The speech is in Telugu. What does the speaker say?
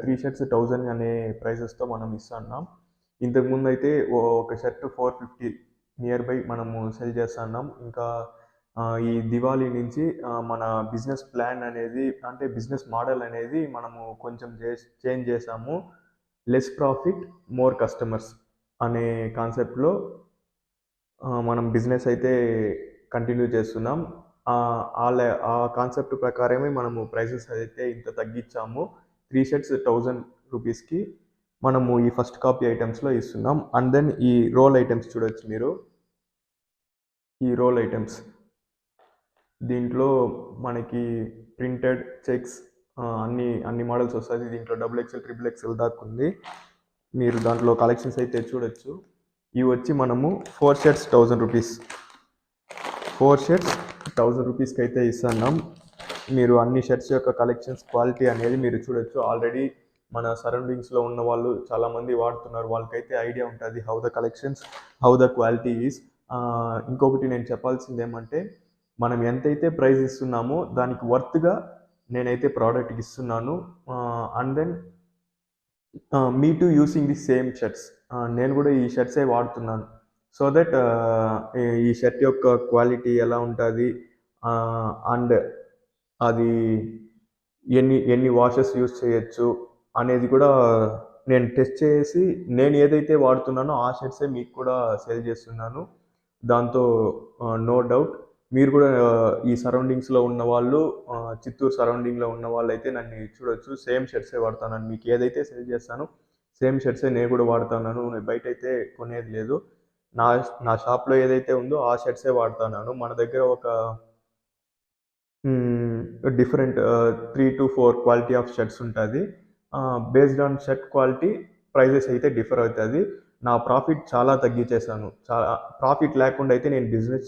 త్రీ షర్ట్స్ 1000 అనే ప్రైజెస్తో మనం ఇస్తున్నాం. ఇంతకుముందు అయితే ఒక షర్ట్ 450 నియర్ బై మనము సెల్ చేస్తున్నాం. ఇంకా ఈ దివాళీ నుంచి మన బిజినెస్ ప్లాన్ అనేది, అంటే బిజినెస్ మోడల్ అనేది మనము కొంచెం చేంజ్ చేసాము. లెస్ ప్రాఫిట్ మోర్ కస్టమర్స్ అనే కాన్సెప్ట్లో మనం బిజినెస్ అయితే కంటిన్యూ చేస్తున్నాం. ఆ కాన్సెప్ట్ ప్రకారమే మనము ప్రైసెస్ అయితే ఇంత తగ్గించాము. 3 షర్ట్స్ 1000 రూపీస్కి మనము ఈ ఫస్ట్ కాపీ ఐటమ్స్లో ఇస్తున్నాం. అండ్ దెన్ ఈ రోల్ ఐటమ్స్ చూడొచ్చు మీరు. ఈ రోల్ ఐటమ్స్ దీంట్లో మనకి ప్రింటెడ్ చెక్స్ అన్ని మోడల్స్ వస్తుంది. దీంట్లో XXL, XXL దాకా ఉంది. మీరు దాంట్లో కలెక్షన్స్ అయితే చూడొచ్చు. ఇవి వచ్చి మనము 4 షర్ట్స్ 1000 రూపీస్, 4 షర్ట్స్ 1000 రూపీస్కి అయితే ఇస్తున్నాం. మీరు అన్ని షర్ట్స్ యొక్క కలెక్షన్స్ క్వాలిటీ అనేది మీరు చూడొచ్చు. ఆల్రెడీ మన సరౌండింగ్స్లో ఉన్న వాళ్ళు చాలామంది వాడుతున్నారు, వాళ్ళకైతే ఐడియా ఉంటుంది how the collections, how the quality is. ఇంకొకటి నేను చెప్పాల్సింది ఏమంటే, మనం ఎంతైతే ప్రైస్ ఇస్తున్నామో దానికి వర్త్గా నేనైతే ప్రోడక్ట్కి ఇస్తున్నాను. And then me to using the same shirts, నేను కూడా ఈ షర్ట్సే వాడుతున్నాను. సో దట్ ఈ షర్ట్ యొక్క క్వాలిటీ ఎలా ఉంటుంది అండ్ అది ఎన్ని వాషెస్ యూస్ చేయొచ్చు అనేది కూడా నేను టెస్ట్ చేసి నేను ఏదైతే వాడుతున్నానో ఆ షర్ట్సే మీకు కూడా సేల్ చేస్తున్నాను. దాంతో నో డౌట్ మీరు కూడా ఈ సరౌండింగ్స్లో ఉన్న వాళ్ళు, చిత్తూరు సరౌండింగ్లో ఉన్న వాళ్ళు అయితే నన్ను చూడొచ్చు. సేమ్ షర్ట్సే వాడుతున్నాను. మీకు ఏదైతే సేల్ చేస్తానో సేమ్ షర్ట్సే నేను కూడా వాడుతున్నాను. నేను బయట అయితే కొనేది లేదు. నా షాప్లో ఏదైతే ఉందో ఆ షర్ట్సే వాడుతున్నాను. మన దగ్గర ఒక different 3 to 4 quality of shirts ఉంటుంది. Based on shirt quality prices అయితే డిఫర్ అవుతుంది. నా ప్రాఫిట్ చాలా తగ్గించేసాను. చాలా ప్రాఫిట్ లేకుండా అయితే నేను బిజినెస్